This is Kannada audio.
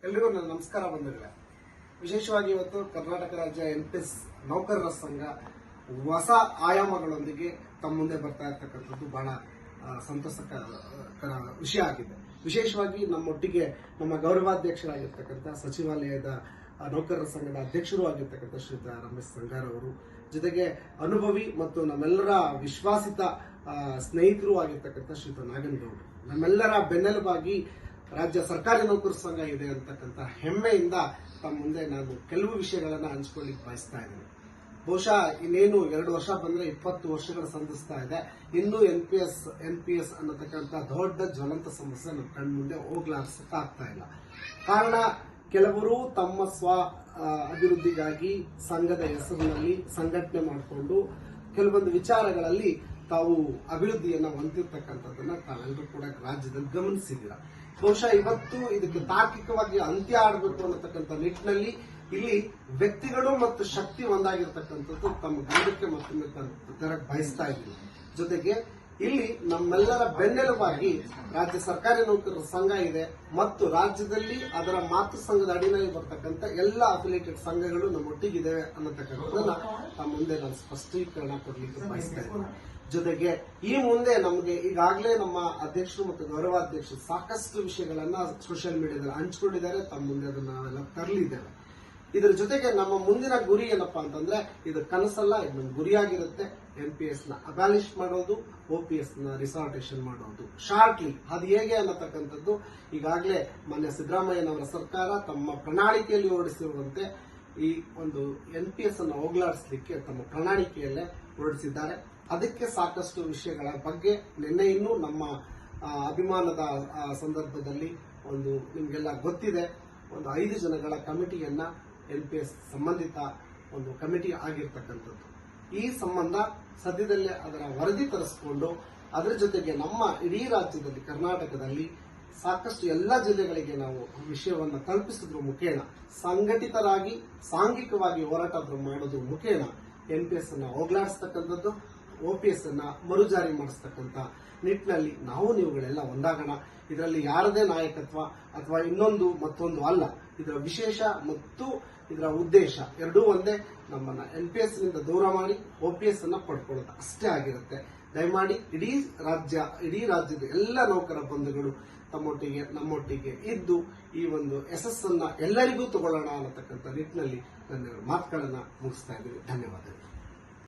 ಎಲ್ರಿಗೂ ನನ್ನ ನಮಸ್ಕಾರ ಬಂಧುಗಳೇ. ವಿಶೇಷವಾಗಿ ಇವತ್ತು ಕರ್ನಾಟಕ ರಾಜ್ಯ NPS ನೌಕರರ ಸಂಘ ಹೊಸ ಆಯಾಮಗಳೊಂದಿಗೆ ತಮ್ಮ ಮುಂದೆ ಬರ್ತಾ ಇರತಕ್ಕಂಥದ್ದು ಬಹಳ ಸಂತೋಷಕರ ವಿಷಯ ಆಗಿದೆ. ವಿಶೇಷವಾಗಿ ನಮ್ಮೊಟ್ಟಿಗೆ ನಮ್ಮ ಗೌರವಾಧ್ಯಕ್ಷರಾಗಿರ್ತಕ್ಕಂಥ ಸಚಿವಾಲಯದ ನೌಕರರ ಸಂಘದ ಅಧ್ಯಕ್ಷರೂ ಆಗಿರ್ತಕ್ಕಂಥ ಶ್ರೀಯುತ ರಮೇಶ್ ಸಂಗಾರ್ ಅವರು, ಜೊತೆಗೆ ಅನುಭವಿ ಮತ್ತು ನಮ್ಮೆಲ್ಲರ ವಿಶ್ವಾಸಿತ ಸ್ನೇಹಿತರು ಆಗಿರ್ತಕ್ಕಂಥ ಶ್ರೀಯುತ ನಾಗನಗೌಡರು, ನಮ್ಮೆಲ್ಲರ ಬೆನ್ನೆಲುಬಾಗಿ ರಾಜ್ಯ ಸರ್ಕಾರಿ ನೌಕರರ ಸಂಘ ಇದೆ ಅಂತಕ್ಕಂಥ ಹೆಮ್ಮೆಯಿಂದ ತಮ್ಮ ಮುಂದೆ ನಾನು ಕೆಲವು ವಿಷಯಗಳನ್ನ ಹಂಚಿಕೊಳ್ಳಿಕ್ಕೆ ಬಯಸ್ತಾ ಇದ್ದೇನೆ. ಬಹುಶಃ ಇನ್ನೇನು 2 ವರ್ಷ ಬಂದ್ರೆ 20 ವರ್ಷಗಳು ಸಂಧಿಸ್ತಾ ಇದೆ. ಇನ್ನೂ NPS ಅನ್ನತಕ್ಕಂಥ ದೊಡ್ಡ ಜ್ವಲಂತ ಸಮಸ್ಯೆ ನಮ್ಮ ಕಣ್ಣ ಮುಂದೆ ಹೋಗ್ಲಾಡ್ಸಕ್ಕಾಗ್ತಾ ಇಲ್ಲ. ಕಾರಣ, ಕೆಲವರು ತಮ್ಮ ಸ್ವ ಅಭಿವೃದ್ಧಿಗಾಗಿ ಸಂಘದ ಹೆಸರಿನಲ್ಲಿ ಸಂಘಟನೆ ಮಾಡಿಕೊಂಡು ಕೆಲವೊಂದು ವಿಚಾರಗಳಲ್ಲಿ ತಾವು ಅಭಿವೃದ್ಧಿಯನ್ನ ಹೊಂದಿರತಕ್ಕಂಥದ್ದನ್ನ ತಾವೆಲ್ಲರೂ ಕೂಡ ರಾಜ್ಯದಲ್ಲಿ ಗಮನಿಸಿದ್ದೀರ. ಬಹುಶಃ ಇವತ್ತು ಇದಕ್ಕೆ ತಾರ್ಕಿಕವಾಗಿ ಅಂತ್ಯ ಆಡಬೇಕು ಅನ್ನತಕ್ಕಂಥ ನಿಟ್ಟಿನಲ್ಲಿ ಇಲ್ಲಿ ವ್ಯಕ್ತಿಗಳು ಮತ್ತು ಶಕ್ತಿ ಒಂದಾಗಿರ್ತಕ್ಕಂಥದ್ದು ತಮ್ಮ ಗಮನಕ್ಕೆ ಮತ್ತೊಮ್ಮೆ ತರಕ್ಕೆ ಬಯಸ್ತಾ ಇದ್ದೀವಿ. ಜೊತೆಗೆ ಇಲ್ಲಿ ನಮ್ಮೆಲ್ಲರ ಬೆನ್ನೆಲುಬಾಗಿ ರಾಜ್ಯ ಸರ್ಕಾರಿ ನೌಕರರ ಸಂಘ ಇದೆ ಮತ್ತು ರಾಜ್ಯದಲ್ಲಿ ಅದರ ಮಾತೃ ಸಂಘದ ಅಡಿನಲ್ಲಿ ಬರ್ತಕ್ಕಂಥ ಎಲ್ಲ ಅಫಿಲಿಯೇಟೆಡ್ ಸಂಘಗಳು ನಮ್ಮೊಟ್ಟಿಗಿದ್ದೇವೆ ಅನ್ನತಕ್ಕಂಥದ್ದನ್ನ ತಮ್ಮ ಮುಂದೆ ನಾನು ಸ್ಪಷ್ಟೀಕರಣ ಕೊಡಲಿಕ್ಕೆ ಬಯಸ್ತಾ ಇದ್ದೀನಿ. ಜೊತೆಗೆ ಈ ಮುಂದೆ ನಮಗೆ ಈಗಾಗಲೇ ನಮ್ಮ ಅಧ್ಯಕ್ಷರು ಮತ್ತು ಗೌರವಾಧ್ಯಕ್ಷರು ಸಾಕಷ್ಟು ವಿಷಯಗಳನ್ನ ಸೋಷಿಯಲ್ ಮೀಡಿಯಾದಲ್ಲಿ ಹಂಚಿಕೊಂಡಿದ್ದಾರೆ. ತಮ್ಮ ಮುಂದೆ ಅದನ್ನ ನಾವೆಲ್ಲ ತರಲಿದ್ದೇವೆ. ಇದರ ಜೊತೆಗೆ ನಮ್ಮ ಮುಂದಿನ ಗುರಿ ಏನಪ್ಪಾ ಅಂತಂದ್ರೆ, ಇದು ಕನಸಲ್ಲ, ಇದು ನಮ್ಮ ಗುರಿಯಾಗಿರುತ್ತೆ. NPS ನ ಅಬಾಲಿಷ್ ಮಾಡೋದು, OPS ನ ರಿಸಾರ್ಟೇಷನ್ ಮಾಡೋದು ಶಾರ್ಟ್ಲಿ. ಅದು ಹೇಗೆ ಅನ್ನತಕ್ಕಂಥದ್ದು ಈಗಾಗಲೇ ಮಾನ್ಯ ಸಿದ್ದರಾಮಯ್ಯನವರ ಸರ್ಕಾರ ತಮ್ಮ ಪ್ರಣಾಳಿಕೆಯಲ್ಲಿ ಹೊರಡಿಸಿರುವಂತೆ ಈ ಒಂದು NPS ಅನ್ನು ಹೋಗಲಾಡಿಸಲಿಕ್ಕೆ ತಮ್ಮ ಪ್ರಣಾಳಿಕೆಯಲ್ಲೇ ಹೊರಡಿಸಿದ್ದಾರೆ. ಅದಕ್ಕೆ ಸಾಕಷ್ಟು ವಿಷಯಗಳ ಬಗ್ಗೆ ನಿನ್ನೆ ಇನ್ನೂ ನಮ್ಮ ಅಭಿಮಾನದ ಸಂದರ್ಭದಲ್ಲಿ ಒಂದು ನಿಮಗೆಲ್ಲ ಗೊತ್ತಿದೆ, ಒಂದು 5 ಜನಗಳ ಕಮಿಟಿಯನ್ನ NPS ಸಂಬಂಧಿತ ಒಂದು ಕಮಿಟಿ ಆಗಿರ್ತಕ್ಕಂಥದ್ದು. ಈ ಸಂಬಂಧ ಸದ್ಯದಲ್ಲೇ ಅದರ ವರದಿ ತರಿಸಿಕೊಂಡು ಅದರ ಜೊತೆಗೆ ನಮ್ಮ ಇಡೀ ರಾಜ್ಯದಲ್ಲಿ ಕರ್ನಾಟಕದಲ್ಲಿ ಸಾಕಷ್ಟು ಎಲ್ಲ ಜಿಲ್ಲೆಗಳಿಗೆ ನಾವು ವಿಷಯವನ್ನು ತಲುಪಿಸಿದ್ರ ಮುಖೇನ ಸಂಘಟಿತರಾಗಿ ಸಾಂಘಿಕವಾಗಿ ಹೋರಾಟ ಮಾಡೋದ್ರ ಮುಖೇನ NPS ಅನ್ನ ಹೋಗಲಾಡಿಸ್ತಕ್ಕಂಥದ್ದು, OPS ಅನ್ನ ಮರುಜಾರಿ ಮಾಡಿಸ್ತಕ್ಕಂಥ ನಿಟ್ಟಿನಲ್ಲಿ ನಾವು ನೀವುಗಳೆಲ್ಲ ಒಂದಾಗೋಣ. ಇದರಲ್ಲಿ ಯಾರದೇ ನಾಯಕತ್ವ ಅಥವಾ ಇನ್ನೊಂದು ಮತ್ತೊಂದು ಅಲ್ಲ. ಇದರ ವಿಶೇಷ ಮತ್ತು ಇದರ ಉದ್ದೇಶ ಎರಡೂ ಒಂದೇ, ನಮ್ಮನ್ನ NPS ನಿಂದ ದೂರ ಮಾಡಿ OPS ಅನ್ನ ಪಡ್ಕೊಳ್ಳೋದು ಅಷ್ಟೇ ಆಗಿರುತ್ತೆ. ದಯಮಾಡಿ ಇಡೀ ರಾಜ್ಯದ ಎಲ್ಲ ನೌಕರ ಬಂಧುಗಳು ತಮ್ಮೊಟ್ಟಿಗೆ ನಮ್ಮೊಟ್ಟಿಗೆ ಇದ್ದು ಈ ಒಂದು ಯಶಸ್ಸನ್ನ ಎಲ್ಲರಿಗೂ ತಗೊಳ್ಳೋಣ ಅನ್ನತಕ್ಕಂಥ ನಿಟ್ಟಿನಲ್ಲಿ ನನ್ನ ಮಾತುಗಳನ್ನ ಮುಗಿಸ್ತಾ ಇದ್ದೀನಿ. ಧನ್ಯವಾದಗಳು.